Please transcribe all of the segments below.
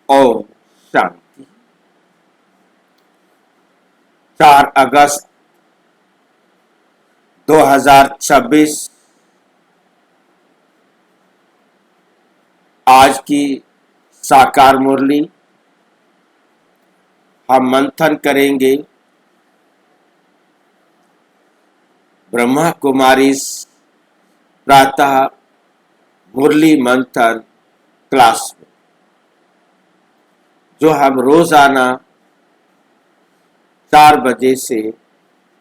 ओम शांति। 4 अगस्त 2026 आज की साकार मुरली हम मंथन करेंगे ब्रह्मा कुमारी प्रातः मुरली मंथन क्लास में, जो हम रोजाना 4 बजे से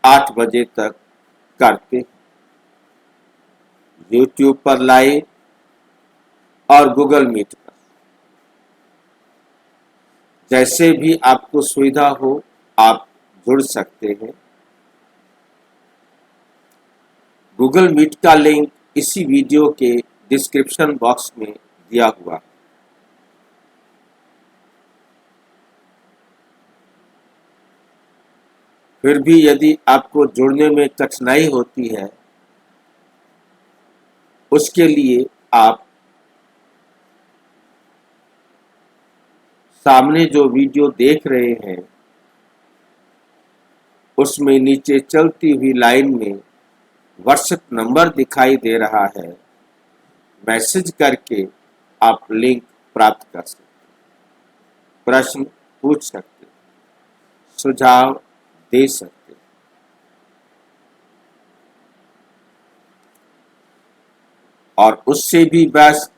8 बजे तक करते हैं। यूट्यूब पर लाइव और गूगल मीट पर, जैसे भी आपको सुविधा हो आप जुड़ सकते हैं। गूगल मीट का लिंक इसी वीडियो के डिस्क्रिप्शन बॉक्स में दिया हुआ है। फिर भी यदि आपको जुड़ने में कठिनाई होती है, उसके लिए आप सामने जो वीडियो देख रहे हैं उसमें नीचे चलती हुई लाइन में व्हाट्सएप नंबर दिखाई दे रहा है। मैसेज करके आप लिंक प्राप्त कर सकते, प्रश्न पूछ सकते, सुझाव दे सकते। और उससे भी बेस्ट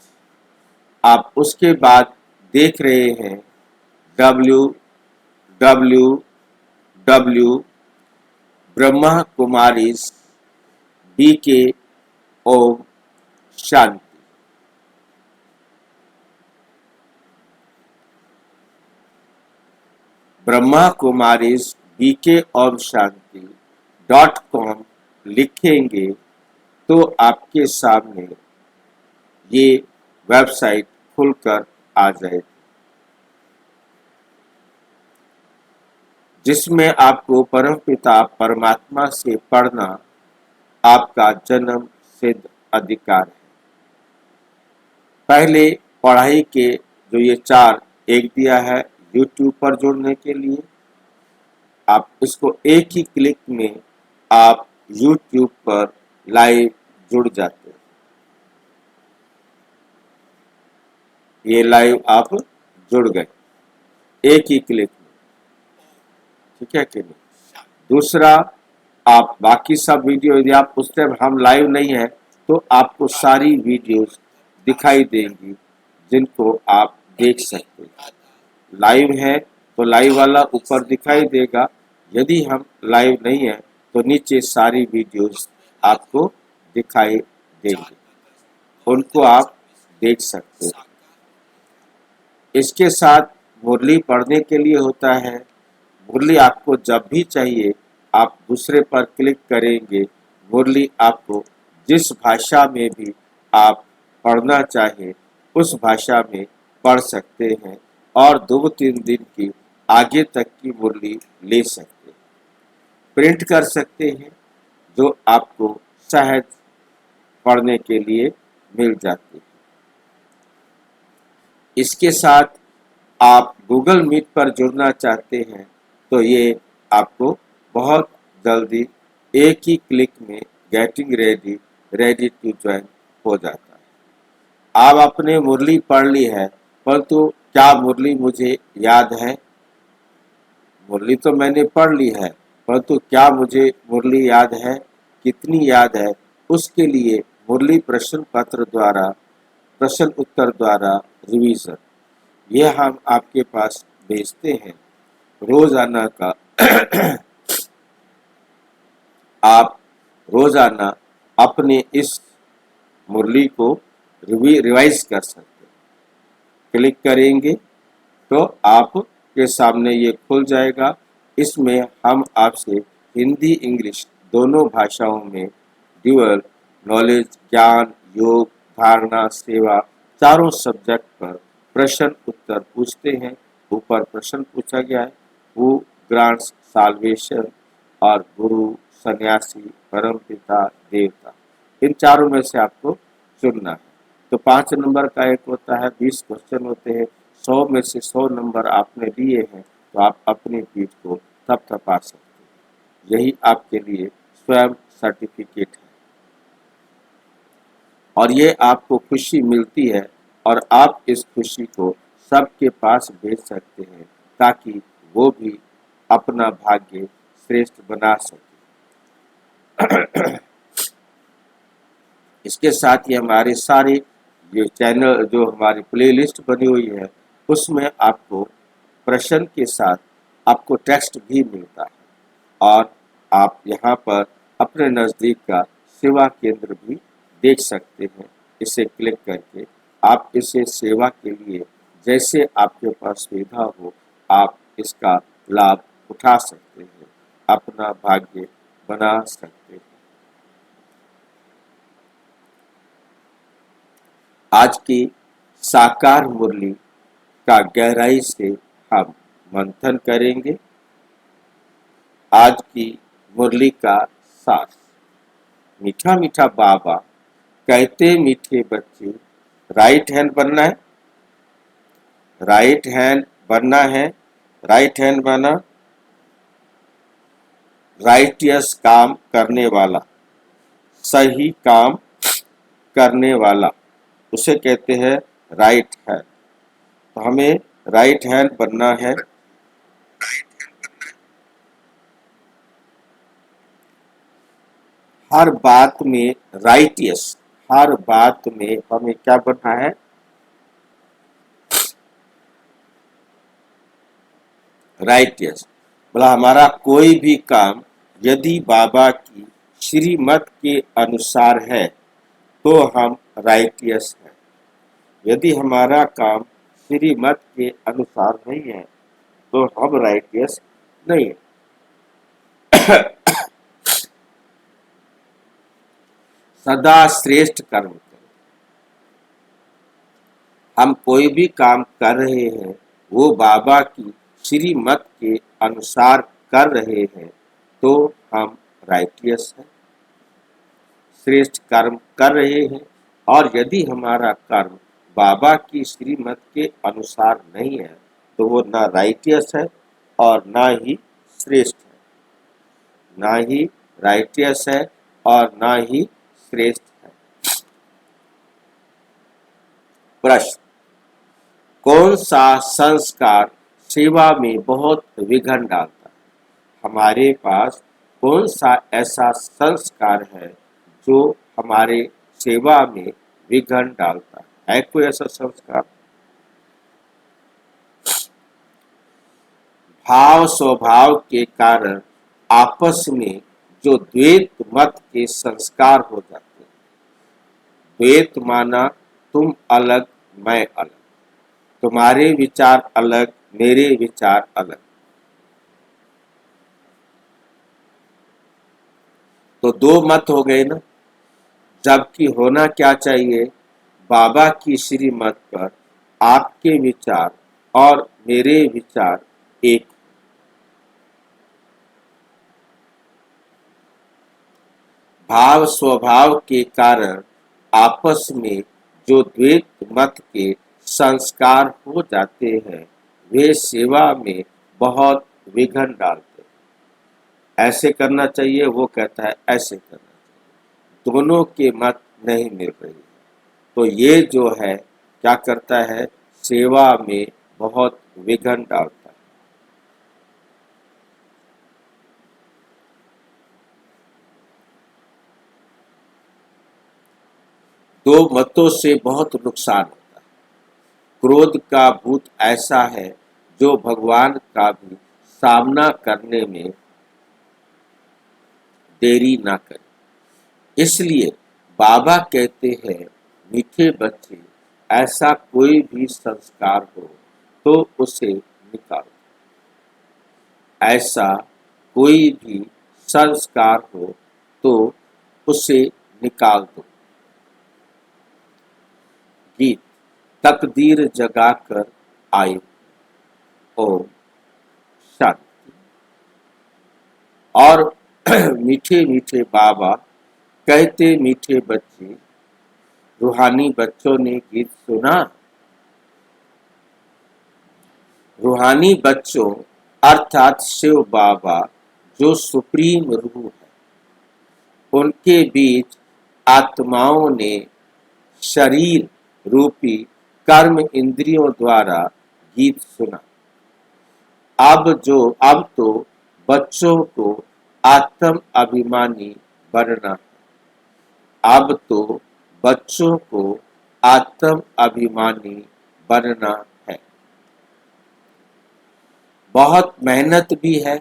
आप उसके बाद देख रहे हैं www Brahma Kumaris BK Om Shanti. Brahma Kumaris BK Om Shanti .com लिखेंगे तो आपके सामने ये वेबसाइट खुलकर आ जाएगी, जिसमें आपको परमपिता परमात्मा से पढ़ना आपका जन्म सिद्ध अधिकार है। पहले पढ़ाई के जो ये 4 एक दिया है यूट्यूब पर जुड़ने के लिए, आप इसको एक ही क्लिक में आप यूट्यूब पर लाइव जुड़ जाते हैं। ये लाइव आप जुड़ गए एक ही क्लिक में, ठीक है कि नहीं। दूसरा, आप बाकी सब वीडियो यदि आप उस टाइम हम लाइव नहीं है तो आपको सारी वीडियोस दिखाई देंगी जिनको आप देख सकते हैं। लाइव है तो लाइव वाला ऊपर दिखाई देगा, यदि हम लाइव नहीं है तो नीचे सारी वीडियोस आपको दिखाई देंगी, उनको आप देख सकते हैं। इसके साथ मुरली पढ़ने के लिए होता है। मुरली आपको जब भी चाहिए आप दूसरे पर क्लिक करेंगे, मुरली आपको जिस भाषा में भी आप पढ़ना चाहें उस भाषा में पढ़ सकते हैं और 2-3 दिन की आगे तक की मुरली ले सकते हैं, प्रिंट कर सकते हैं, जो आपको सहज पढ़ने के लिए मिल जाती है। इसके साथ आप गूगल मीट पर जुड़ना चाहते हैं तो ये आपको बहुत जल्दी एक ही क्लिक में गेटिंग रेडी टू ज्वाइन हो जाता है। आप आपने मुरली पढ़ ली है, परंतु क्या मुरली मुझे याद है? मुरली तो मैंने पढ़ ली है, परंतु क्या मुझे मुरली याद है? कितनी याद है? उसके लिए मुरली प्रश्न पत्र द्वारा, प्रश्न उत्तर द्वारा रिवीजन ये हम आपके पास भेजते हैं रोजाना का। आप रोजाना अपने इस मुरली को रिवाइज कर सकते हैं। क्लिक करेंगे तो आपके सामने ये खुल जाएगा। इसमें हम आपसे हिंदी इंग्लिश दोनों भाषाओं में ड्यूअल नॉलेज, ज्ञान, योग, धारणा, सेवा चारों सब्जेक्ट पर प्रश्न उत्तर पूछते हैं। ऊपर प्रश्न पूछा गया है, हु ग्रांट्स साल्वेशन और गुरु, सन्यासी, परमपिता, देवता, इन चारों में से आपको चुनना है। तो 5 नंबर का एक होता है, 20 क्वेश्चन होते हैं, 100 में से 100 नंबर आपने लिए हैं तो आप अपनी पीठ को थपथपा सकते हैं। यही आपके लिए स्वयं सर्टिफिकेट है और ये आपको खुशी मिलती है और आप इस खुशी को सबके पास भेज सकते हैं ताकि वो भी अपना भाग्य श्रेष्ठ बना सके। इसके साथ ही हमारे सारे ये चैनल जो हमारी प्लेलिस्ट बनी हुई है उसमें आपको प्रश्न के साथ आपको टेक्स्ट भी मिलता है और आप यहाँ पर अपने नज़दीक का सेवा केंद्र भी देख सकते हैं। इसे क्लिक करके आप इसे सेवा के लिए जैसे आपके पास सुविधा हो आप इसका लाभ उठा सकते हैं, अपना भाग्य बना सकते हैं। आज की साकार मुरली का गहराई से हम मंथन करेंगे। आज की मुरली का सार, मीठा मीठा बाबा कहते मीठे बच्चे, राइट हैंड बनना है, राइट हैंड बनना है, राइट हैंड बना, राइटियस काम करने वाला, सही काम करने वाला, उसे कहते हैं राइट हैंड। तो हमें राइट हैंड बनना है। हर बात में राइटियस, हर बात में हमें क्या बनना है, राइटियस। बोला हमारा कोई भी काम यदि बाबा की श्रीमत के अनुसार है तो हम राइटियस हैं। यदि हमारा काम श्रीमत के अनुसार नहीं है तो हम राइटियस नहीं है। सदा श्रेष्ठ कर्म करें। हम कोई भी काम कर रहे हैं वो बाबा की श्रीमत के अनुसार कर रहे हैं तो हम राइटियस हैं, श्रेष्ठ कर्म कर रहे हैं। और यदि हमारा कर्म बाबा की श्रीमत के अनुसार नहीं है तो वो ना राइटियस है और ना ही श्रेष्ठ है, ना ही राइटियस है और ना ही श्रेष्ठ है। प्रश्न, कौन सा संस्कार सेवा में बहुत विघ्न डालता है? हमारे पास कौन सा ऐसा संस्कार है जो हमारे सेवा में विघ्न डालता है कोई ऐसा संस्कार? भाव स्वभाव के कारण आपस में जो द्वैत मत के संस्कार हो जाते हैं। द्वैत माना तुम अलग मैं अलग, तुम्हारे विचार अलग मेरे विचार अलग। तो दो मत हो गए ना, जबकि होना क्या चाहिए, बाबा की श्रीमत पर आपके विचार और मेरे विचार एक। भाव स्वभाव के कारण आपस में जो द्वैत मत के संस्कार हो जाते हैं वे सेवा में बहुत विघ्न डालते हैं। ऐसे करना चाहिए, वो कहता है ऐसे करना चाहिए, दोनों के मत नहीं मिल रही है। तो ये जो है क्या करता है, सेवा में बहुत विघ्न डालता है। दो मतों से बहुत नुकसान होता है। क्रोध का भूत ऐसा है जो भगवान का भी सामना करने में देरी ना करे। इसलिए बाबा कहते हैं मीठे बच्चे, ऐसा कोई भी संस्कार हो तो उसे निकालो। ऐसा कोई भी संस्कार हो तो उसे निकाल दो। गीत, तकदीर जगाकर आए, ओम शांति। और मीठे मीठे बाबा कहते मीठे बच्चे, रूहानी बच्चों ने गीत सुना। रूहानी बच्चों अर्थात शिव बाबा जो सुप्रीम रूह है, उनके बीच आत्माओं ने शरीर रूपी कर्म इंद्रियों द्वारा गीत सुना। अब तो बच्चों को आत्म अभिमानी बनना है। अब तो बच्चों को आत्म अभिमानी बनना है। बहुत मेहनत भी है।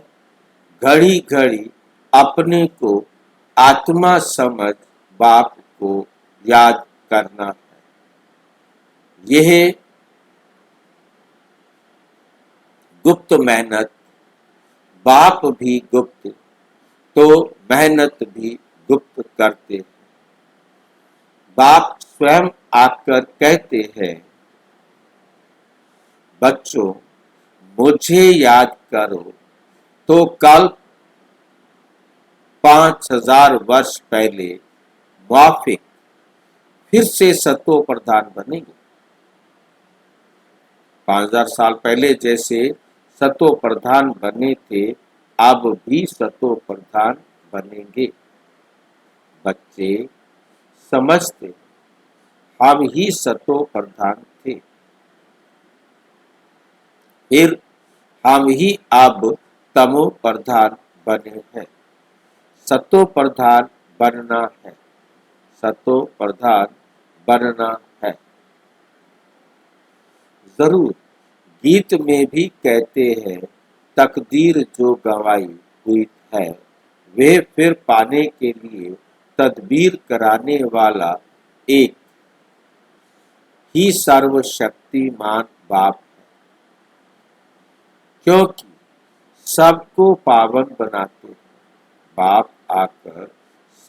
घड़ी घड़ी अपने को आत्मा समझ बाप को याद करना है। यह गुप्त मेहनत, बाप भी गुप्त तो मेहनत भी गुप्त करते हैं। बाप स्वयं आकर कहते हैं, बच्चों मुझे याद करो तो कल 5000 वर्ष पहले वाफिक फिर से सतो प्रधान बनेंगे। 5000 साल पहले जैसे सतो प्रधान बने थे, अब भी सतो प्रधान बनेंगे। बच्चे समझते हम ही सतो प्रधान थे, फिर हम ही अब तमो प्रधान बने हैं। सतो प्रधान बनना है, सतो प्रधान बनना है। जरूर गीत में भी कहते हैं, तकदीर जो गंवाई हुई है वे फिर पाने के लिए तदबीर कराने वाला एक ही सर्वशक्तिमान बाप है, क्योंकि सबको पावन बनाते हैं। बाप आकर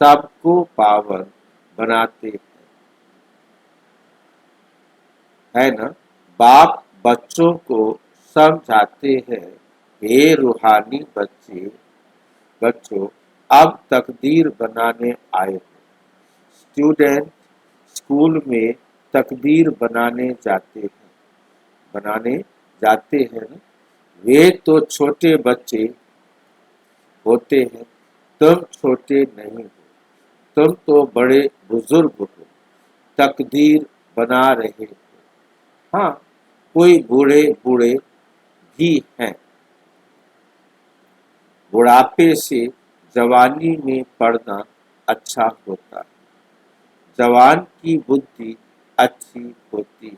सबको पावन बनाते है ना। बाप बच्चों को समझाते हैं, हे रूहानी बच्चों अब तकदीर बनाने आए हो। स्टूडेंट स्कूल में तकदीर बनाने जाते हैं ना। वे तो छोटे बच्चे होते हैं, तुम छोटे नहीं हो, तुम तो बड़े बुजुर्ग हो, तकदीर बना रहे हो। हाँ, कोई बूढ़े भी हैं। बुढ़ापे से जवानी में पढ़ना अच्छा होता है। जवान की बुद्धि अच्छी होती है।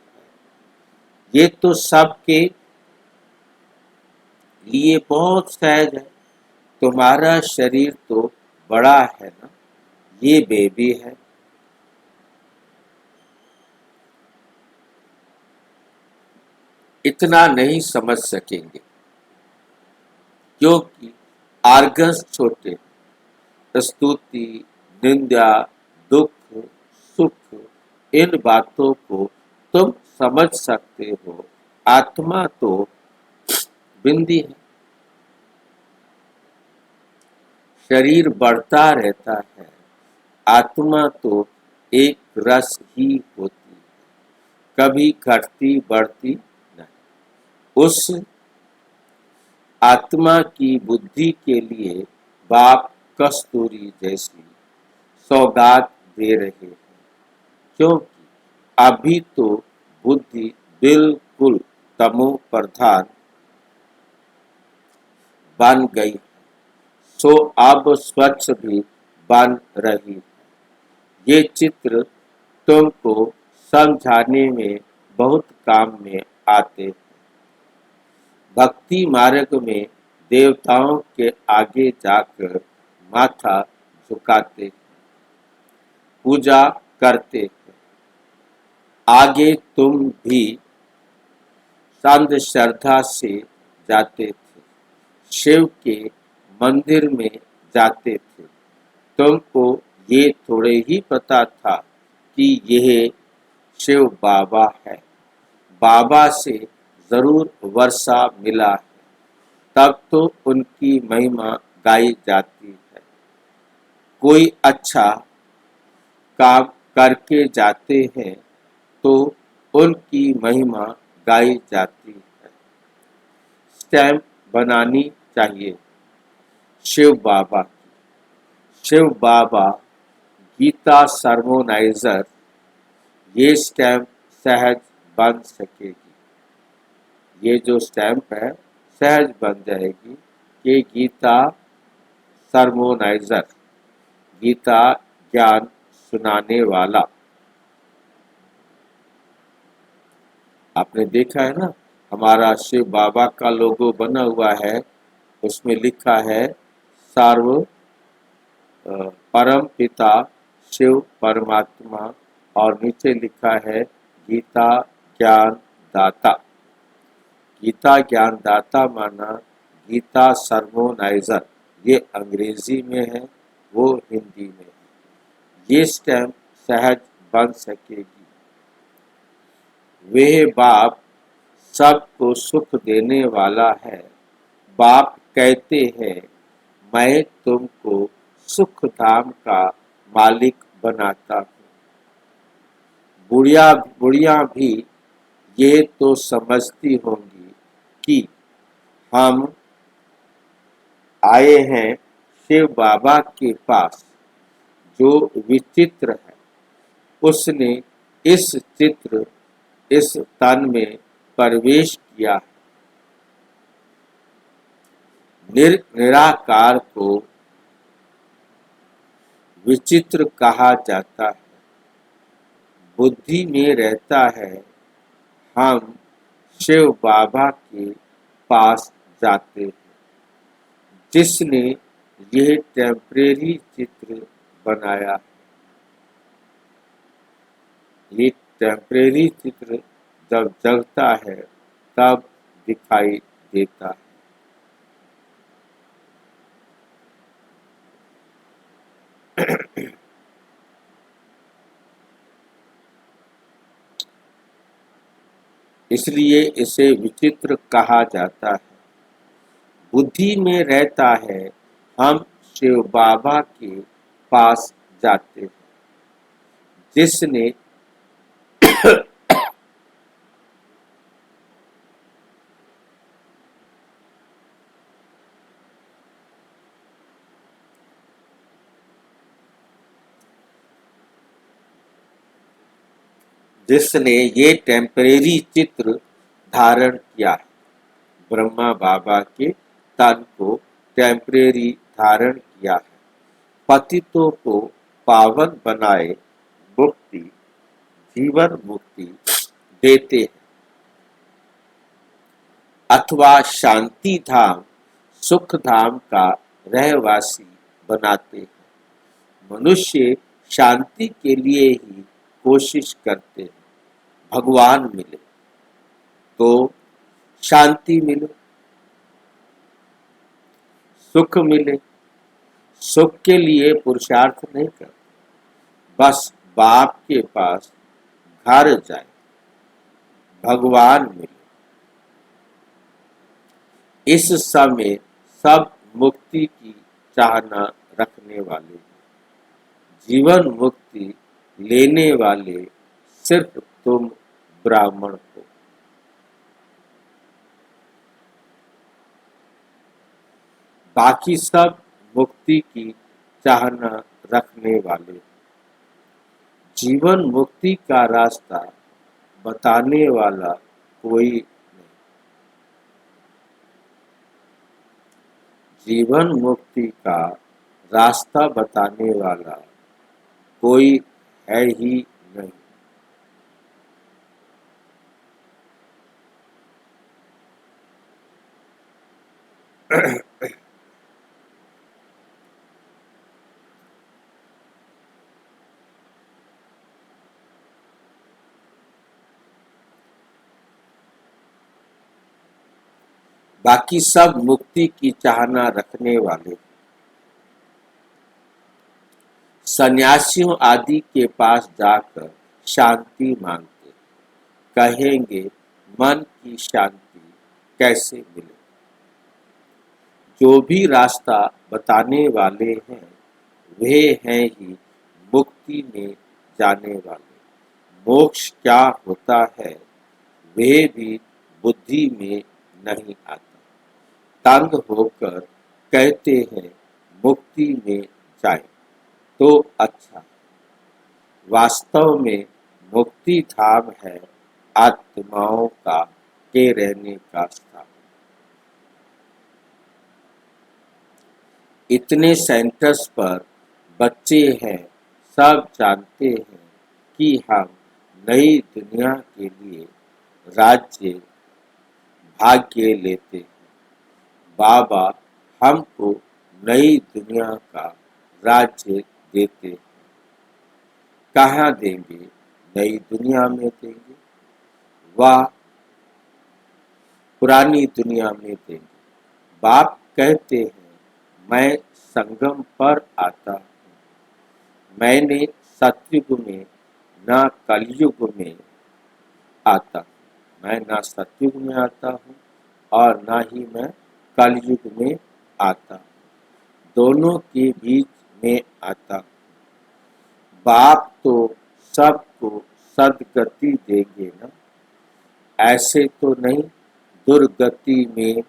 ये तो सबके लिए बहुत सहज है। तुम्हारा शरीर तो बड़ा है ना, ये बेबी है। इतना नहीं समझ सकेंगे क्योंकि आर्गन्स छोटे। स्तुति, निंदा, दुख, सुख, इन बातों को तुम समझ सकते हो। आत्मा तो बिंदी है। शरीर बढ़ता रहता है, आत्मा तो एक रस ही होती है, कभी घटती बढ़ती नहीं। उस आत्मा की बुद्धि के लिए बाप कस्तूरी जैसी सौगात दे रहे हैं, क्योंकि अभी तो बुद्धि बिल्कुल तमो प्रधान बन गई, सो अब स्वच्छ भी बन रही है। ये चित्र तुमको समझाने में बहुत काम में आते हैं। भक्ति मार्ग में देवताओं के आगे जाकर माथा झुकाते हैं, पूजा करते हैं। आगे तुम भी संत श्रद्धा से जाते थे, शिव के मंदिर में जाते थे। तुमको ये थोड़े ही पता था कि यह शिव बाबा है। बाबा से जरूर वर्षा मिला है, तब तो उनकी महिमा गाई जाती है। कोई अच्छा काम करके जाते हैं तो उनकी महिमा गाई जाती है। स्टैम्प बनानी चाहिए? शिव बाबा। शिव बाबा गीता सर्मोनाइजर, ये स्टैम्प सहज बन सकेगी। ये जो स्टैम्प है सहज बन जाएगी। ये गीता सर्मोनाइजर, गीता ज्ञान सुनाने वाला। आपने देखा है ना, हमारा शिव बाबा का लोगो बना हुआ है, उसमें लिखा है सर्व परम पिता शिव परमात्मा, और नीचे लिखा है गीता ज्ञान दाता। गीता ज्ञान दाता माना गीता सर्मोनाइजर, ये अंग्रेजी में है, वो हिंदी में है। ये स्टैम्प सहज बन सकेगी। वह बाप सबको सुख देने वाला है। बाप कहते हैं, मैं तुमको सुख धाम का मालिक बनाता हूँ। बुढ़िया बुढ़िया भी ये तो समझती होंगी कि हम आए हैं शिव बाबा के पास, जो विचित्र है। उसने इस चित्र इस तन में प्रवेश किया। निराकार को विचित्र कहा जाता है। बुद्धि में रहता है। हम शिव बाबा के पास जाते हैं, जिसने यह टेम्परेरी चित्र बनाया। ये टेम्परेरी चित्र जब जगता है तब दिखाई देता है। इसलिए इसे विचित्र कहा जाता है। बुद्धि में रहता है। हम शिव बाबा के पास जाते हैं, जिसने जिसने ये टेम्परेरी चित्र धारण किया है। ब्रह्मा बाबा के तन को टेम्परेरी धारण किया है। पतितों को पावन बनाए मुक्ति, जीवन मुक्ति देते हैं, अथवा शांति धाम सुख धाम का रहवासी बनाते हैं। मनुष्य शांति के लिए ही कोशिश करते हैं। भगवान मिले तो शांति मिले, सुख मिले। सुख के लिए पुरुषार्थ नहीं करते, बस बाप के पास घर जाए, भगवान मिले। इस समय सब मुक्ति की चाहना रखने वाले हैं। जीवन मुक्ति लेने वाले सिर्फ तुम ब्राह्मण हो। बाकी सब मुक्ति की चाहना रखने वाले हैं। जीवन मुक्ति का रास्ता बताने वाला कोई नहीं। जीवन मुक्ति का रास्ता बताने वाला कोई है ही नहीं। बाकी सब मुक्ति की चाहना रखने वाले सन्यासियों आदि के पास जाकर शांति मांगते, कहेंगे मन की शांति कैसे मिले। जो भी रास्ता बताने वाले हैं वे हैं ही मुक्ति में जाने वाले। मोक्ष क्या होता है वे भी बुद्धि में नहीं आता। तंग होकर कहते हैं मुक्ति में जाए तो अच्छा। वास्तव में मुक्ति धाम है आत्माओं का के रहने का स्थान। इतने सेंटर्स पर बच्चे हैं, सब जानते हैं कि हम नई दुनिया के लिए राज्य भाग्य लेते हैं। बाबा हमको नई दुनिया का राज्य देते हैं। कहाँ देंगे? नई दुनिया में देंगे, वह पुरानी दुनिया में देंगे। बाप कहते हैं मैं संगम पर आता हूँ। मैंने सतयुग में न कलयुग में आता हूँ। मैं न सतयुग में आता हूँ और न ही मैं कलयुग में आता हूँ। दोनों के बीच में आता हूँ। बाप तो सबको सदगति देंगे ना, ऐसे तो नहीं दुर्गति में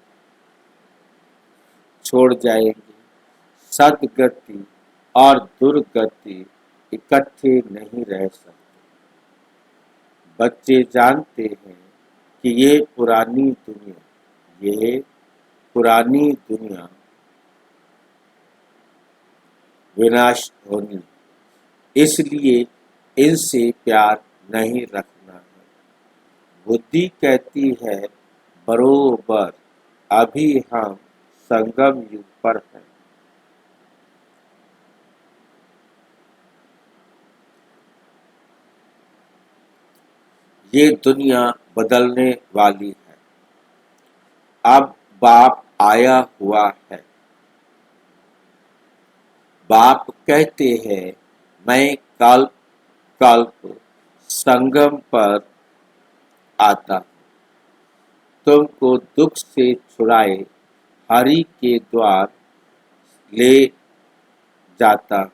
छोड़ जाएंगे। सदगति और दुर्गति इकट्ठे नहीं रह सकते। बच्चे जानते हैं कि ये पुरानी दुनिया विनाश होनी, इसलिए इनसे प्यार नहीं रखना है। बुद्धि कहती है बरोबर अभी हम संगम युग पर हैं। ये दुनिया बदलने वाली है। अब बाप आया हुआ है। बाप कहते हैं मैं कल्प कल्प संगम पर आता हूँ, तुमको दुख से छुड़ाए हरि के द्वार ले जाता हूँ।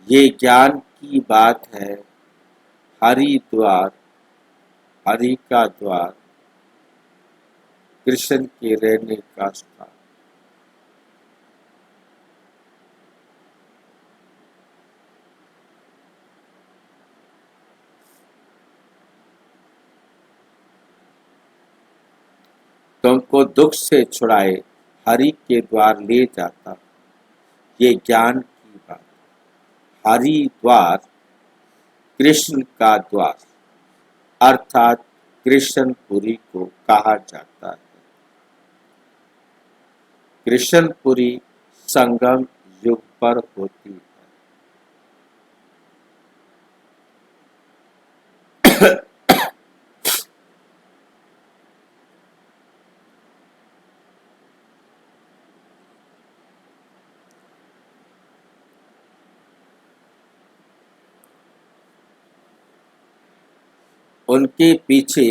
ये ज्ञान की बात है। हरि का द्वार, कृष्ण के रहने का स्थान। तुमको दुख से छुड़ाए हरि के द्वार ले जाता। ये ज्ञान की बात। हरि द्वार, कृष्ण का द्वार अर्थात कृष्णपुरी को कहा जाता है। कृष्णपुरी संगम युग पर होती है। उनके पीछे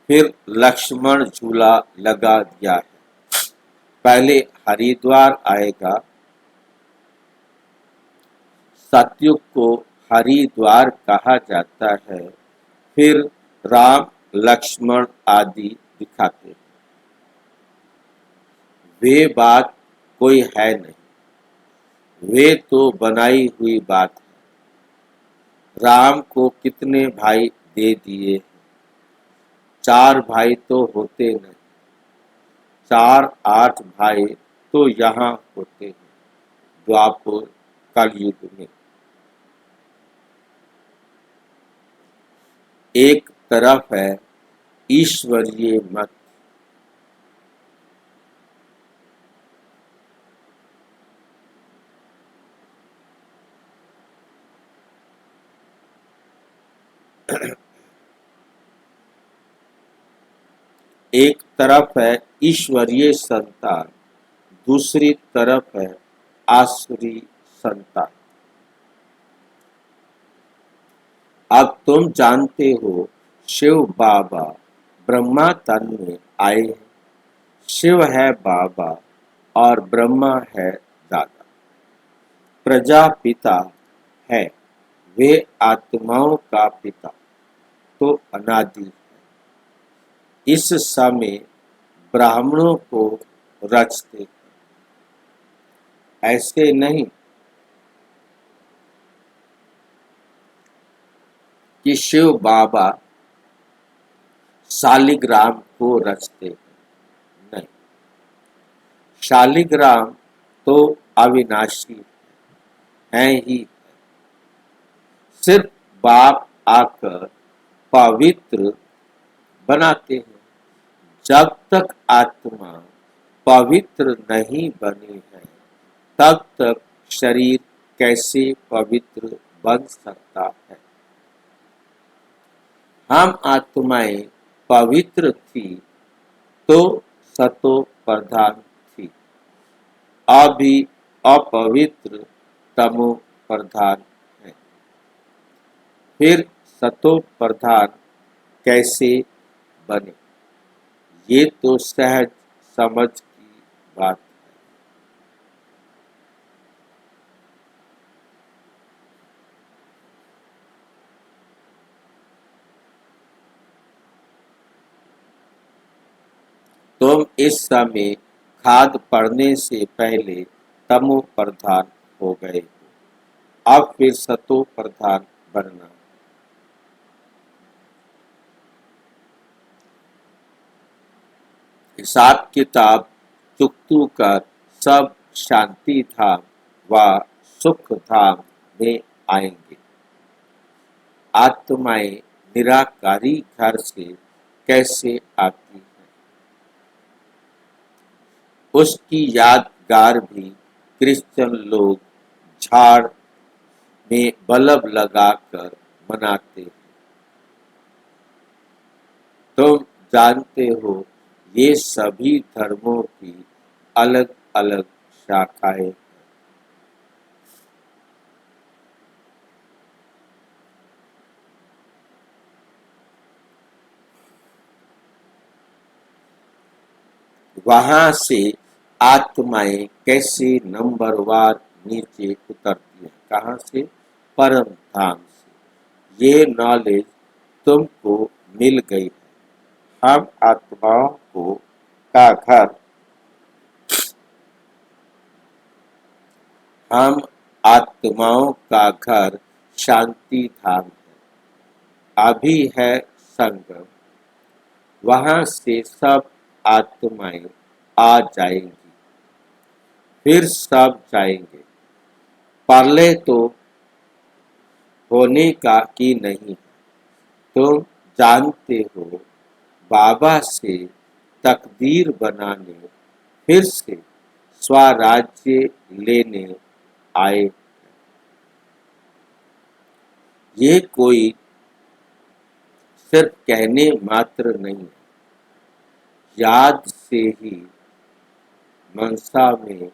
फिर लक्ष्मण झूला लगा दिया है। पहले हरिद्वार आएगा। सतयुग को हरिद्वार कहा जाता है। फिर राम लक्ष्मण आदि दिखाते हैं। वे बात कोई है नहीं, वे तो बनाई हुई बात है। राम को कितने भाई दे दिए? 4 भाई तो होते नहीं, 4 8 भाई तो यहाँ होते हैं द्वापर कलयुग में। एक तरफ है ईश्वरीय मत, एक तरफ है ईश्वरीय संतान, दूसरी तरफ है आसुरी संतान। अब तुम जानते हो शिव बाबा ब्रह्मा तन में आए हैं। शिव है बाबा और ब्रह्मा है दादा। प्रजापिता है, वे आत्माओं का पिता तो अनादि है। इस समय ब्राह्मणों को रचते, ऐसे नहीं कि शिव बाबा शालिग्राम को रचते, नहीं, शालिग्राम तो अविनाशी है ही, सिर्फ बाप आकर पवित्र बनाते हैं। जब तक आत्मा पवित्र नहीं बनी है तब तक शरीर कैसे पवित्र बन सकता है। हम आत्माएं पवित्र थी तो सतो प्रधान थी, अभी अपवित्र तमो प्रधान है, फिर सतो प्रधान कैसे बने? ये तो सहज समझ की बात है। तुम इस समय खाद पड़ने से पहले तमो प्रधान हो गए हो, अब फिर सतो प्रधान बनना। हिसाब किताब चुकतू कर सब शांति धाम व सुख धाम में आएंगे। आत्माएं निराकारी घर से कैसे आती हैं? उसकी यादगार भी क्रिश्चियन लोग झाड़ में बल्ब लगाकर मनाते हैं। तुम जानते हो ये सभी धर्मों की अलग अलग शाखाएं। वहां से आत्माएं कैसे नंबरवार नीचे उतरती हैं? कहाँ से? परम धाम से। ये नॉलेज तुमको मिल गई है। हम आत्माओं को का घर हम आत्माओं का घर शांति धाम है। अभी है संगम, वहां से सब आत्माएं आ जाएंगी, फिर सब जाएंगे। पहले तो होने का कि नहीं, तुम जानते हो बाबा से तकदीर बनाने फिर से स्वराज्य लेने आए। ये कोई सिर्फ कहने मात्र नहीं, याद से ही मनसा में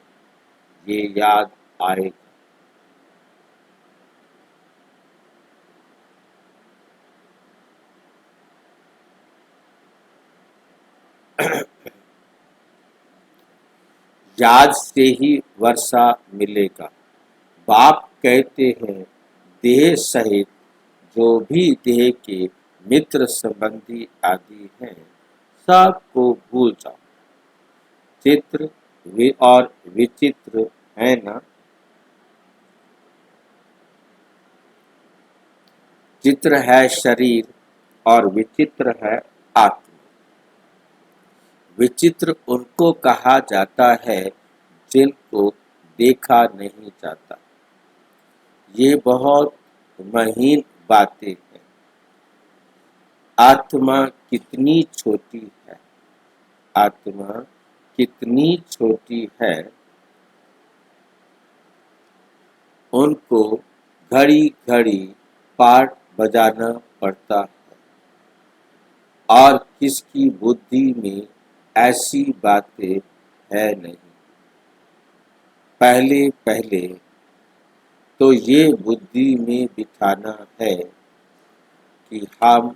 ये याद आएगा। याद से ही वर्षा मिलेगा। बाप कहते हैं देह सहित जो भी देह के मित्र संबंधी आदि हैं सबको भूल जाओ। चित्र और विचित्र है ना? चित्र है शरीर और विचित्र है आत्मा। विचित्र उनको कहा जाता है जिनको देखा नहीं जाता। ये बहुत महीन बातें हैं। आत्मा कितनी छोटी है, आत्मा कितनी छोटी है, उनको घड़ी घड़ी पाठ बजाना पड़ता है। और किसकी बुद्धि में ऐसी बातें है नहीं। पहले पहले तो ये बुद्धि में बिठाना है कि हम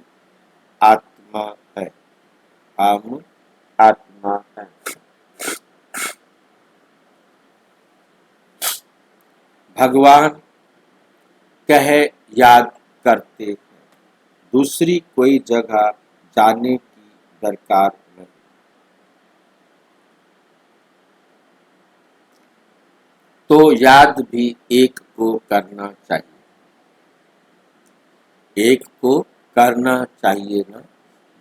आत्मा है, हम आत्मा है। भगवान कह याद करते हैं, दूसरी कोई जगह जाने की दरकार नहीं। तो याद भी एक को करना चाहिए, एक को करना चाहिए ना।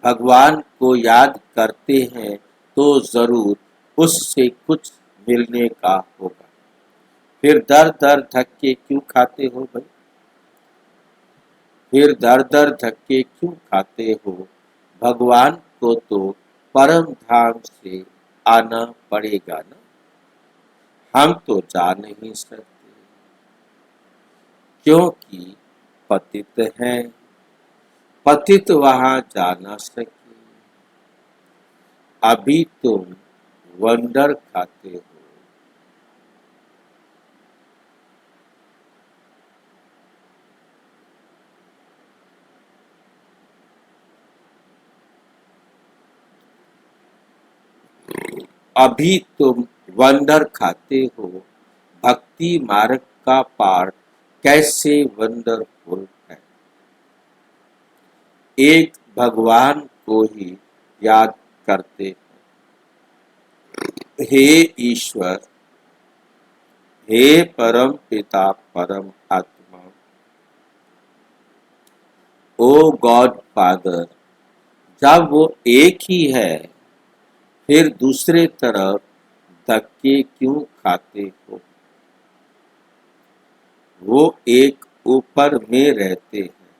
भगवान को याद करते हैं तो जरूर उससे कुछ मिलने का होगा, फिर दर दर धक्के क्यों खाते हो भाई, फिर दर दर धक्के क्यों खाते हो। भगवान को तो परम धाम से आना पड़ेगा ना, हम तो जा नहीं सकते क्योंकि पतित हैं, पतित वहां जा ना सके। अभी तुम वंडर खाते हो, अभी तुम वंडर खाते हो। भक्ति मार्ग का पाठ कैसे वंडरफुल है, एक भगवान को ही याद करते। हे ईश्वर, हे परम पिता परम आत्मा, ओ गॉड फादर, जब वो एक ही है फिर दूसरे तरफ धक्के क्यों खाते हो। वो एक ऊपर में रहते हैं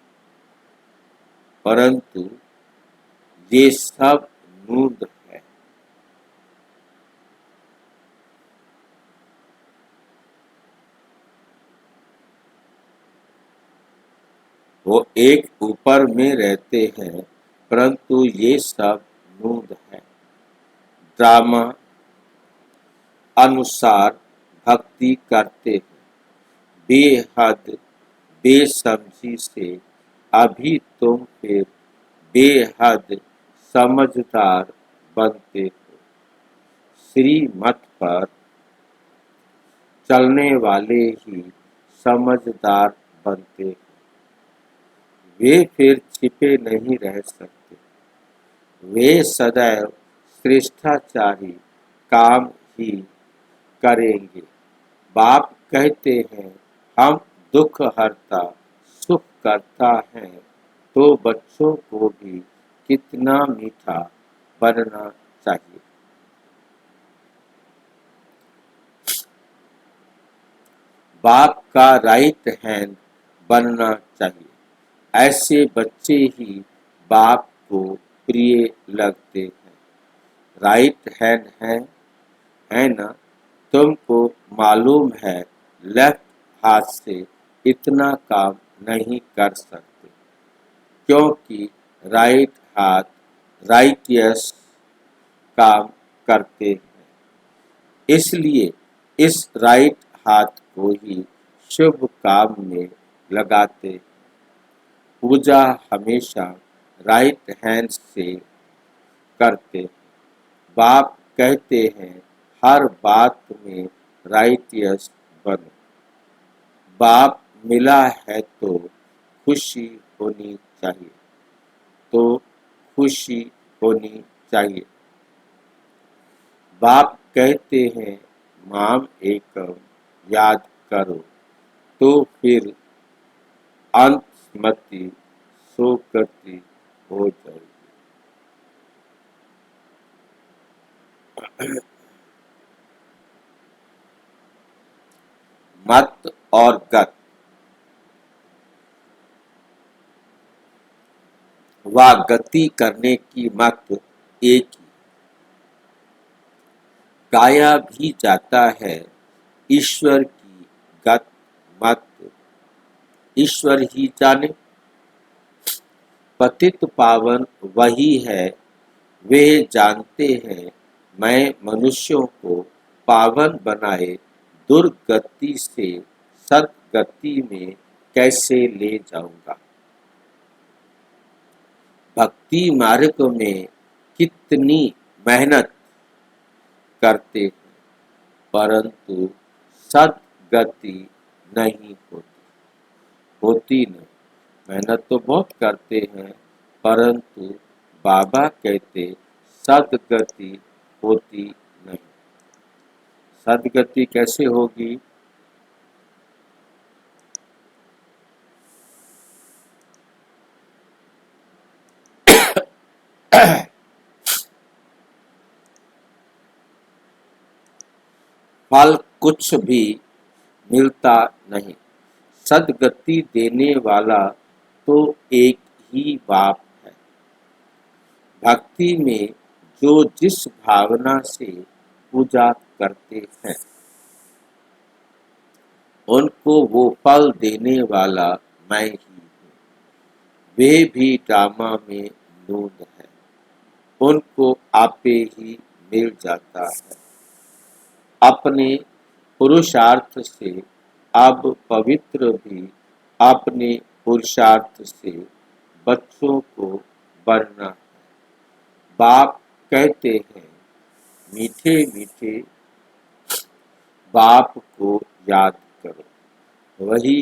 परंतु ये सब नूंद है। वो एक ऊपर में रहते हैं परंतु ये सब नूंद है। ड्रामा अनुसार भक्ति करते हैं बेहद बेसमझी से, अभी तुम फिर बेहद समझदार बनते हो। श्रीमत पर चलने वाले ही समझदार बनते हैं, वे फिर छिपे नहीं रह सकते, वे सदैव श्रेष्ठाचारी काम ही करेंगे। बाप कहते हैं हम दुख हरता सुख करता है, तो बच्चों को भी कितना मीठा बनना चाहिए। बाप का राइट हैंड बनना चाहिए, ऐसे बच्चे ही बाप को प्रिय लगते हैं। राइट हैंड है ना, तुमको मालूम है लेफ्ट हाथ से इतना काम नहीं कर सकते क्योंकि राइट हाथ राइटियस काम करते हैं, इसलिए इस राइट हाथ को ही शुभ काम में लगाते हैं। पूजा हमेशा राइट हैंड से करते हैं। बाप कहते हैं हर बात में राइटियस बनो। बाप मिला है तो खुशी होनी चाहिए, तो खुशी होनी चाहिए। बाप कहते हैं माम एकम याद करो, तो फिर अंत स्मृति सुकृति हो जाएगी। मत और गत व गति करने की मत एक ही, गाया भी जाता है ईश्वर की गत मत ईश्वर ही जाने। पतित पावन वही है, वे जानते हैं मैं मनुष्यों को पावन बनाए दुर्गति से सद्गति में कैसे ले जाऊंगा। भक्ति मार्ग में कितनी मेहनत करते हैं परंतु सद्गति नहीं होती, होती नहीं। मेहनत तो बहुत करते हैं परंतु बाबा कहते सद्गति होती नहीं। सद्गति कैसे होगी, फल कुछ भी मिलता नहीं। सद्गति देने वाला तो एक ही बाप है। भक्ति में जो जिस भावना से पूजा करते हैं उनको वो फल देने वाला मैं ही हूँ। वे भी ड्रामा में नून है, उनको आपे ही मिल जाता है। अपने पुरुषार्थ से अब पवित्र भी अपने पुरुषार्थ से बच्चों को बनना है। बाप कहते हैं मीठे मीठे बाप को याद करो, वही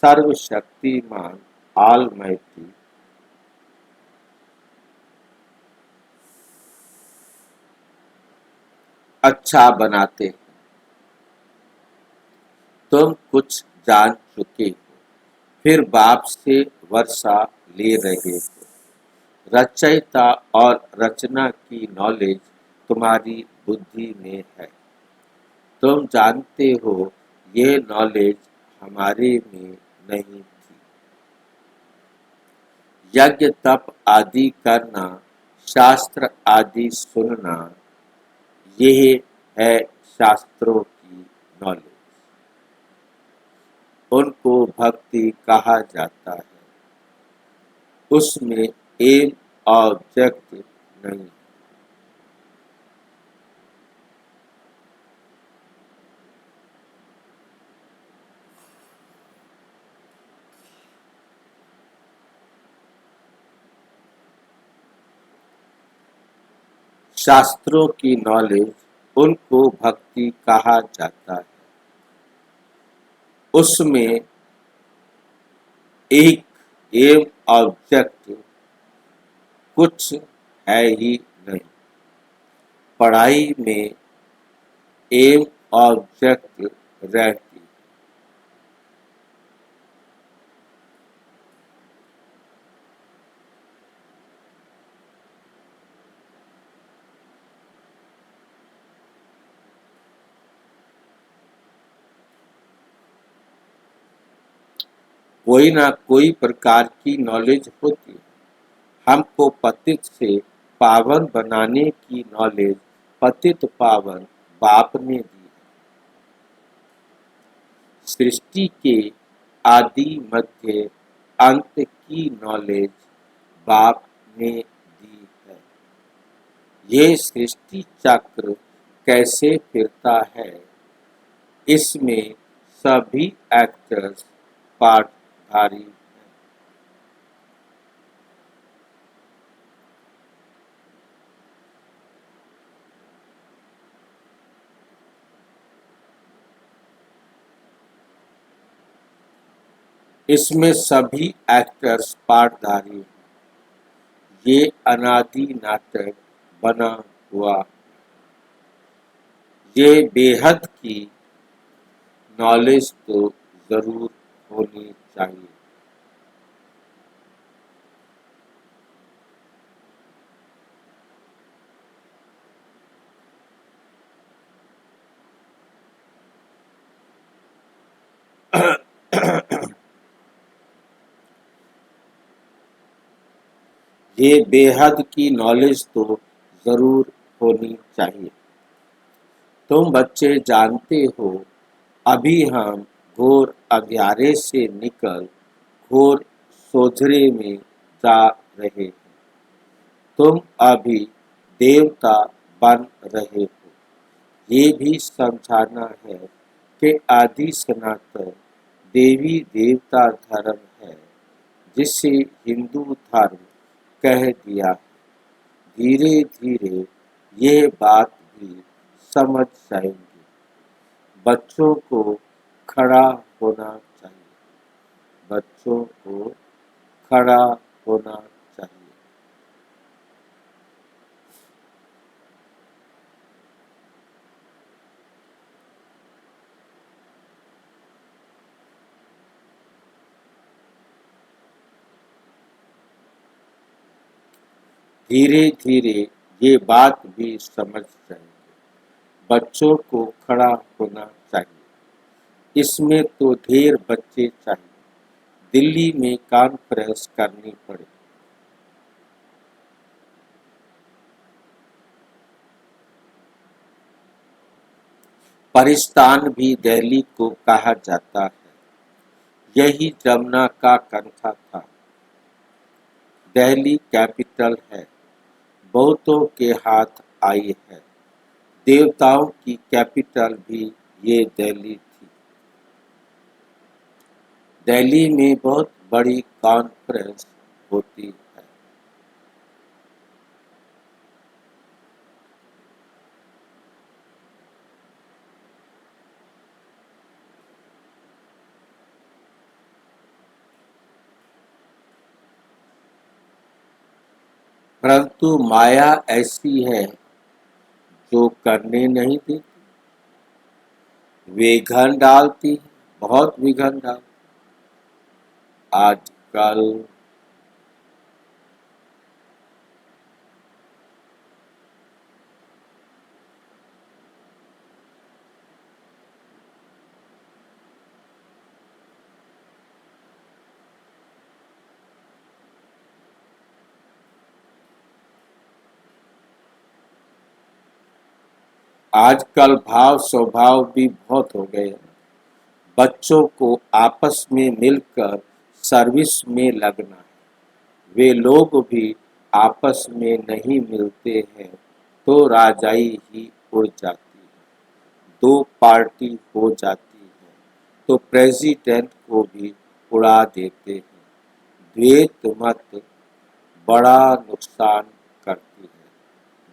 सर्वशक्तिमान ऑलमाइटी अच्छा बनाते हैं। तुम कुछ जान चुके हो, फिर बाप से वर्षा ले रहे हो। रचयिता और रचना की नॉलेज तुम्हारी बुद्धि में है। तुम जानते हो ये नॉलेज हमारे में नहीं थी। यज्ञ तप आदि करना, शास्त्र आदि सुनना, यह है शास्त्रों की नॉलेज। उनको भक्ति कहा जाता है। उसमें एम ऑब्जेक्ट नहीं। शास्त्रों की नॉलेज उनको भक्ति कहा जाता है। उसमें एक एम ऑब्जेक्ट कुछ है ही नहीं। पढ़ाई में एम ऑब्जेक्ट रहती। कोई ना कोई प्रकार की नॉलेज होती है। हमको पतित से पावन बनाने की नॉलेज पतित पावन बाप ने दी है। सृष्टि के आदि मध्य अंत की नॉलेज बाप ने दी है। ये सृष्टि चक्र कैसे फिरता है, इसमें सभी एक्टर्स पार्टधारी हैं। इसमें सभी एक्टर्स पार्टधारी हैं। ये अनादि नाटक बना हुआ। ये बेहद की नॉलेज तो जरूर होनी चाहिए। ये बेहद की नॉलेज तो जरूर होनी चाहिए। तुम बच्चे जानते हो अभी हम घोर अंधियारे से निकल घोर सोझरे में जा रहे हैं। तुम अभी देवता बन रहे हो। ये भी समझाना है कि आदि सनातन देवी देवता धर्म है, जिसे हिंदू धर्म कह दिया। धीरे धीरे ये बात भी समझ जाएंगे। बच्चों को खड़ा होना चाहिए। बच्चों को खड़ा होना चाहिए। धीरे धीरे ये बात भी समझ जाएंगे। बच्चों को खड़ा होना चाहिए। इसमें तो ढेर बच्चे चाहिए। दिल्ली में कॉन्फ्रेंस करनी पड़े। परिस्तान भी दिल्ली को कहा जाता है। यही जमुना का कंथा था। दिल्ली कैपिटल है। बहुतों के हाथ आई है। देवताओं की कैपिटल भी ये दिल्ली थी। दिल्ली में बहुत बड़ी कॉन्फ्रेंस होती है। परंतु माया ऐसी है जो करने नहीं देती। विघन डालती है, बहुत विघन डालती है। आजकल आजकल भाव स्वभाव भी बहुत हो गए हैं। बच्चों को आपस में मिलकर सर्विस में लगना है। वे लोग भी आपस में नहीं मिलते हैं तो राजाई ही उड़ जाती है। दो पार्टी हो जाती है तो प्रेसिडेंट को भी उड़ा देते हैं। द्वैत मत बड़ा नुकसान करती है।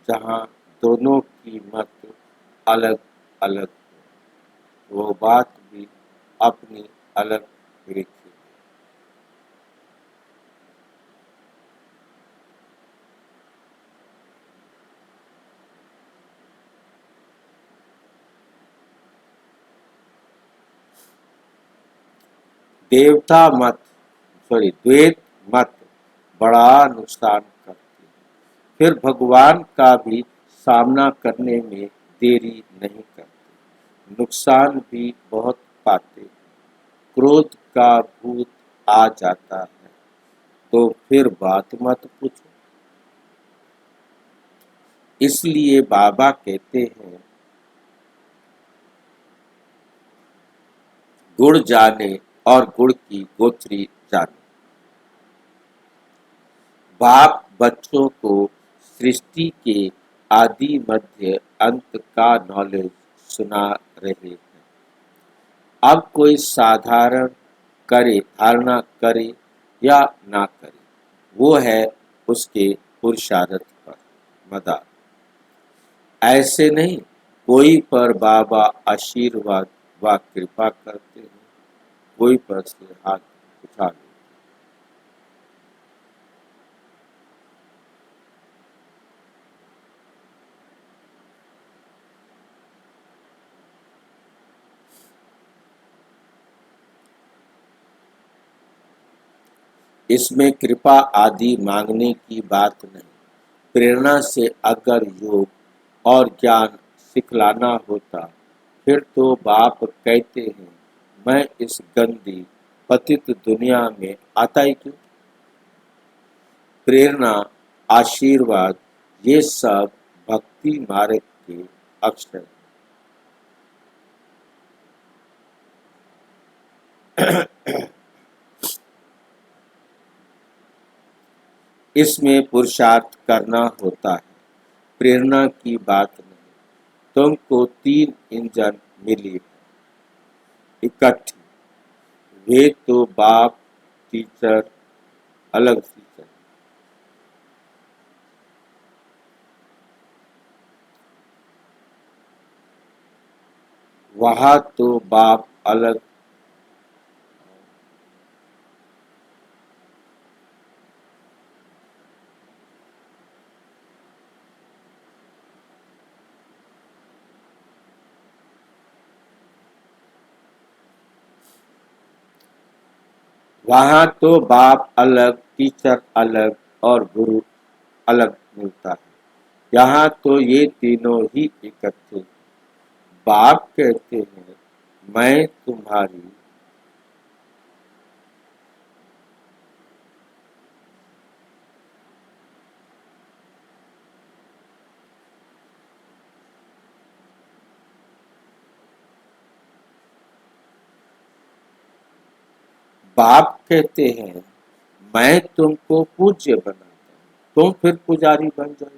जहाँ दोनों की मत अलग अलग हो, वो बात भी अपनी अलग रेखी। देवता मत द्वैत मत बड़ा नुकसान करती है। फिर भगवान का भी सामना करने में देरी नहीं करते। नुकसान भी बहुत पाते। क्रोध का भूत आ जाता है तो फिर बात मत पूछो। इसलिए बाबा कहते हैं, गुड़ जाने और गुड़ की गोथरी जाने। बाप बच्चों को सृष्टि के आदि मध्य अंत का नॉलेज सुना रहे हैं। अब कोई साधारण करे धारणा करे या ना करे, वो है उसके पुरुषार्थ पर मदार। ऐसे नहीं कोई पर बाबा आशीर्वाद व कृपा करते हैं, कोई पर से हाथ उठा लेते। इसमें कृपा आदि मांगने की बात नहीं। प्रेरणा से अगर योग और ज्ञान सिखलाना होता फिर तो बाप कहते हैं, मैं इस गंदी पतित दुनिया में आता ही क्यों। प्रेरणा आशीर्वाद ये सब भक्ति मार्ग के अक्षर। इसमें पुरुषार्थ करना होता है, प्रेरणा की बात नहीं। तुमको 3 इंजन मिली है इकट्ठी। वे तो बाप टीचर अलग टीचर। वहाँ तो बाप अलग। वहाँ तो बाप अलग टीचर अलग और गुरु अलग मिलता है। यहाँ तो ये तीनों ही इकट्ठे। बाप कहते हैं मैं तुम्हारी बाप कहते हैं मैं तुमको पूज्य बनाता हूँ, तुम फिर पुजारी बन जाओगे।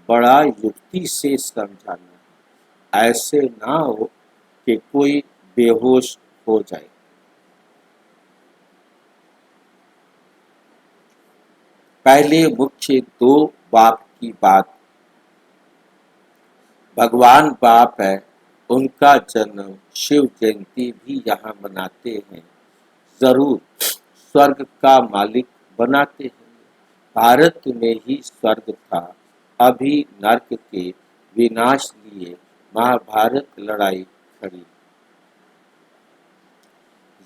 बड़ा युक्ति से समझाना है, ऐसे ना हो कि कोई बेहोश हो जाए। पहले मुख्य दो बाप की बात। भगवान बाप है, उनका जन्म शिव जयंती भी यहाँ मनाते हैं। जरूर स्वर्ग का मालिक बनाते हैं। भारत में ही स्वर्ग था, अभी नर्क के विनाश लिए महाभारत लड़ाई खड़ी।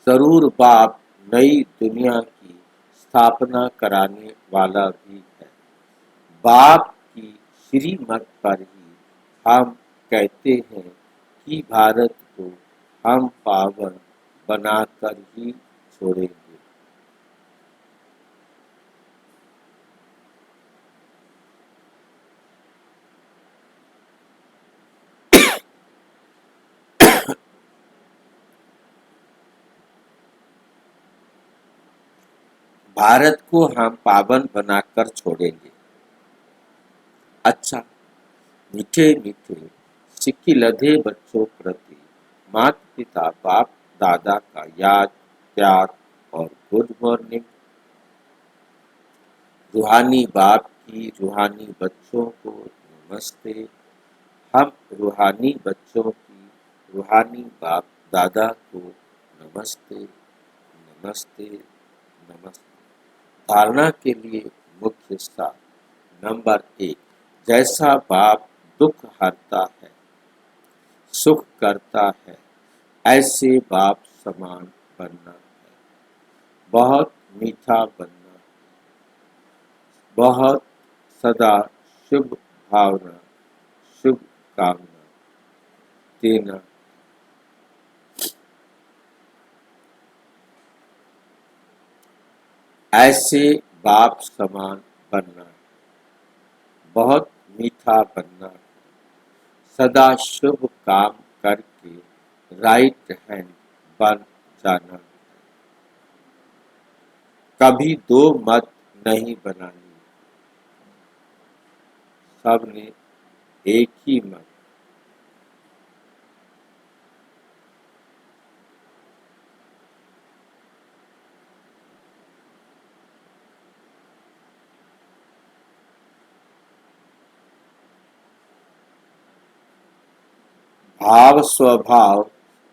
जरूर बाप नई दुनिया की स्थापना कराने वाला भी है। बाप की श्रीमत पर ही हम कहते हैं कि भारत को हम पावन बनाकर ही छोड़ेंगे। भारत को हम पावन बनाकर छोड़ेंगे। अच्छा, मीठे मीठे सिक्की लधे बच्चों प्रति माता पिता बाप दादा का याद प्यार और गुड मॉर्निंग। रूहानी बाप की रूहानी बच्चों को नमस्ते। हम रूहानी बच्चों की रूहानी बाप दादा को नमस्ते नमस्ते नमस्ते। धारणा के लिए मुख्य सार। नंबर 1, जैसा बाप दुख हरता है सुख करता है, ऐसे बाप समान बनना है। बहुत मीठा बनना है, बहुत सदा शुभ भावना शुभ कामना देना। ऐसे बाप समान बनना है, बहुत मीठा बनना है, सदा शुभ काम करके राइट हैंड बन जाना। कभी दो मत नहीं बनानी, सबने एक ही मत। भाव स्वभाव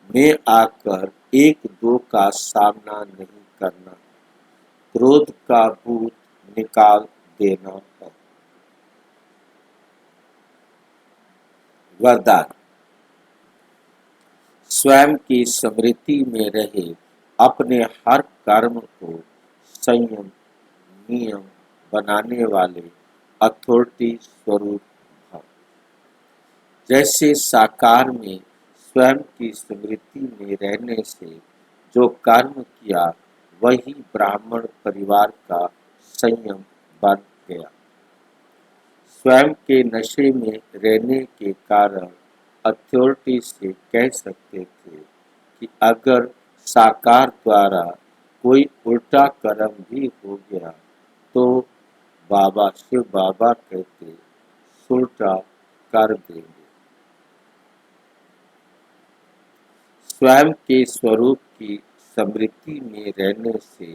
में आकर एक दो का सामना नहीं करना, क्रोध का भूत निकाल देना है। वरदान। स्वयं की स्मृति में रहे अपने हर कर्म को संयम नियम बनाने वाले अथॉरिटी स्वरूप भव। जैसे साकार में स्वयं की स्मृति में रहने से जो कर्म किया वही ब्राह्मण परिवार का संयम बन गया। स्वयं के नशे में रहने के कारण अथॉरिटी से कह सकते थे कि अगर साकार द्वारा कोई उल्टा कर्म भी हो गया तो बाबा शिव बाबा कहते उल्टा कर देंगे। स्वयं के स्वरूप की स्मृति में रहने से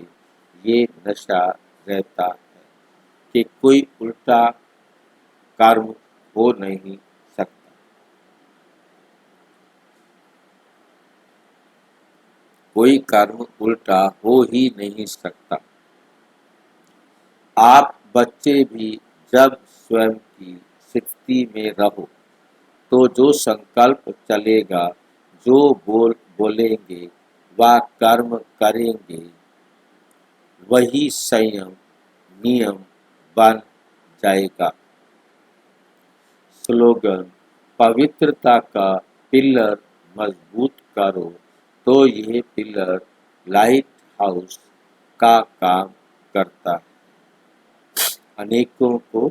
ये नशा रहता है कि कोई उल्टा कर्म हो नहीं सकता। कोई कर्म उल्टा हो ही नहीं सकता। आप बच्चे भी जब स्वयं की स्थिति में रहो तो जो संकल्प चलेगा जो बोलेंगे व कर्म करेंगे वही संयम नियम बन जाएगा। स्लोगन। पवित्रता का पिलर मजबूत करो तो यह पिलर लाइट हाउस का काम करता है, अनेकों को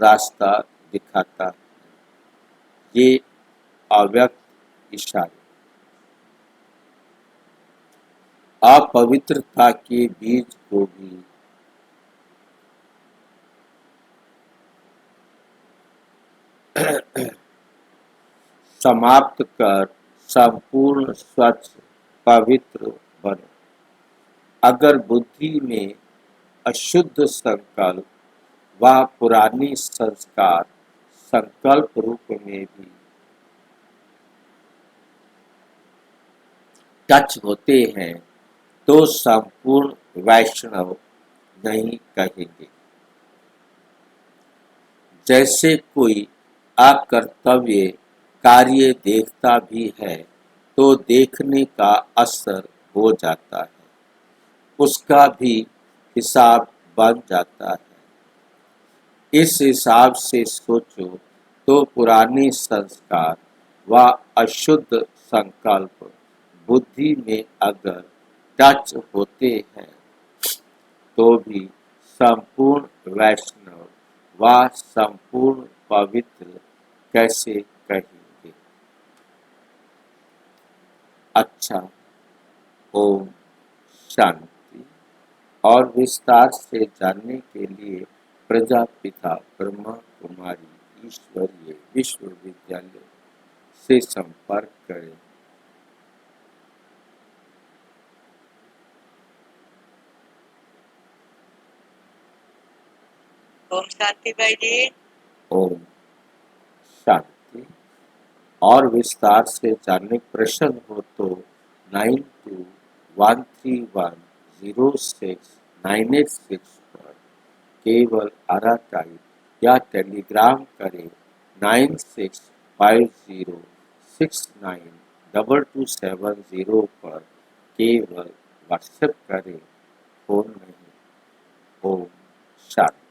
रास्ता दिखाता है। ये अव्यक्त इशारे अपवित्रता के बीज को भी समाप्त कर संपूर्ण स्वच्छ पवित्र बनो। अगर बुद्धि में अशुद्ध संकल्प व पुरानी संस्कार संकल्प रूप में भी टच होते हैं तो संपूर्ण वैष्णव नहीं कहेंगे। जैसे कोई अकर्तव्य कार्य देखता भी है तो देखने का असर हो जाता है, उसका भी हिसाब बन जाता है। इस हिसाब से सोचो तो पुराने संस्कार व अशुद्ध संकल्प बुद्धि में अगर टच होते हैं तो भी संपूर्ण वैष्णव व संपूर्ण पवित्र कैसे कहेंगे। अच्छा, ओम शांति। और विस्तार से जानने के लिए प्रजापिता ब्रह्मा कुमारी ईश्वरीय विश्वविद्यालय से संपर्क करें। ओम शांति भाई जी। ओम शांति। और विस्तार से जानने प्रश्न हो तो 9213106986 पर केवल आरा टाइप या टेलीग्राम करें 9650692270 पर केवल व्हाट्सएप करें, फोन नहीं। ओम शांति।